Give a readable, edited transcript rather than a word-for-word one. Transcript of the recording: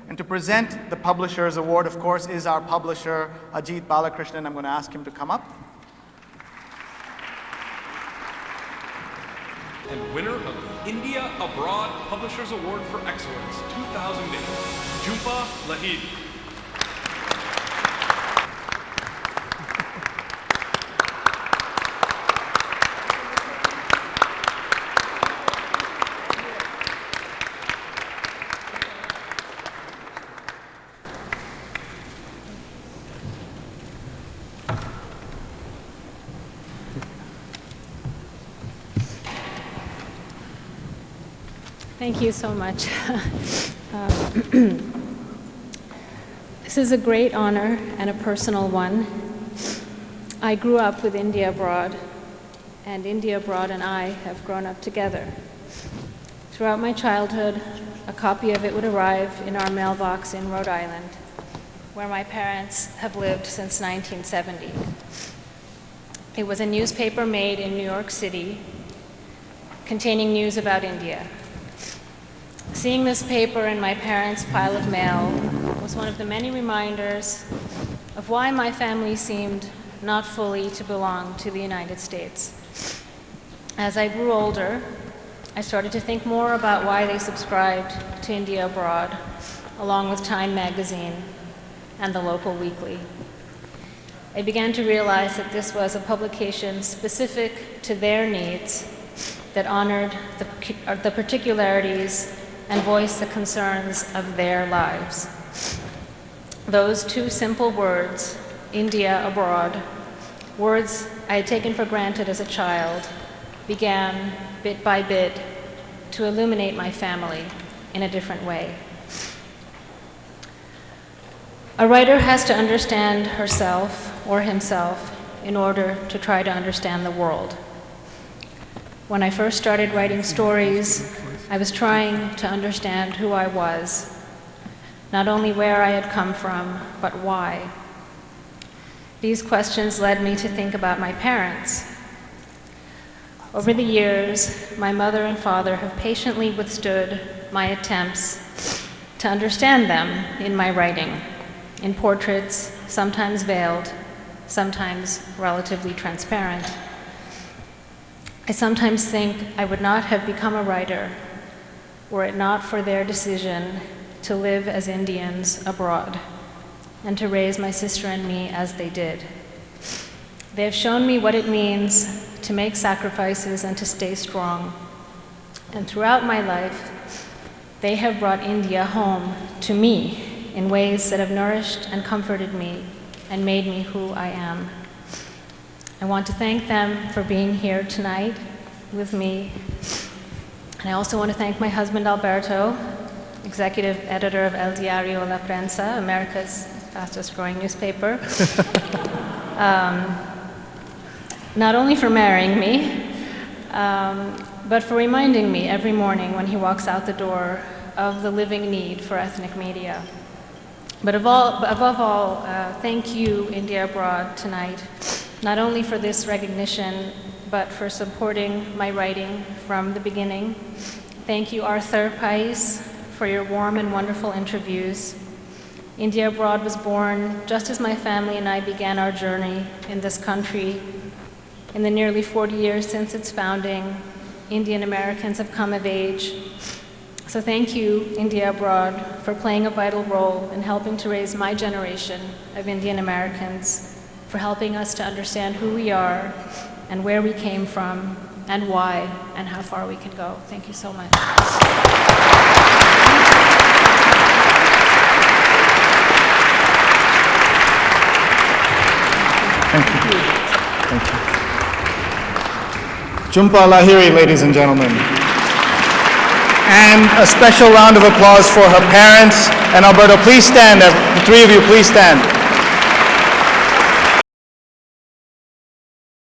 And to present the Publishers Award, of course, is our publisher, Ajit Balakrishnan. I'm going to ask him to come up. And winner of the India Abroad Publishers Award for Excellence 2008, Jhumpa Lahiri. Thank you so much. This is a great honor and a personal one. I grew up with India Abroad, and India Abroad and I have grown up together. Throughout my childhood, a copy of it would arrive in our mailbox in Rhode Island, where my parents have lived since 1970. It was a newspaper made in New York City containing news about India. Seeing this paper in my parents' pile of mail was one of the many reminders of why my family seemed not fully to belong to the United States. As I grew older, I started to think more about why they subscribed to India Abroad, along with Time magazine and the local weekly. I began to realize that this was a publication specific to their needs that honored the particularities and voiced the concerns of their lives. Those two simple words, India Abroad, words I had taken for granted as a child, began, bit by bit, to illuminate my family in a different way. A writer has to understand herself or himself in order to try to understand the world. When I first started writing stories, I was trying to understand who I was, not only where I had come from, but why. These questions led me to think about my parents. Over the years, my mother and father have patiently withstood my attempts to understand them in my writing, in portraits, sometimes veiled, sometimes relatively transparent. I sometimes think I would not have become a writer were it not for their decision to live as Indians abroad and to raise my sister and me as they did. They have shown me what it means to make sacrifices and to stay strong. And throughout my life, they have brought India home to me in ways that have nourished and comforted me and made me who I am. I want to thank them for being here tonight with me. And I also want to thank my husband Alberto, executive editor of El Diario La Prensa, America's fastest growing newspaper. Not only for marrying me, but for reminding me every morning when he walks out the door of the living need for ethnic media. But above all, thank you, India Abroad, tonight, not only for this recognition, but for supporting my writing from the beginning. Thank you, Arthur Pais, for your warm and wonderful interviews. India Abroad was born just as my family and I began our journey in this country. In the nearly 40 years since its founding, Indian Americans have come of age. So thank you, India Abroad, for playing a vital role in helping to raise my generation of Indian Americans, for helping us to understand who we are and where we came from and why and how far we can go. Thank you so much. Thank you. Thank you. Jhumpa Lahiri, ladies and gentlemen. And a special round of applause for her parents. And Alberto, please stand. The three of you, please stand.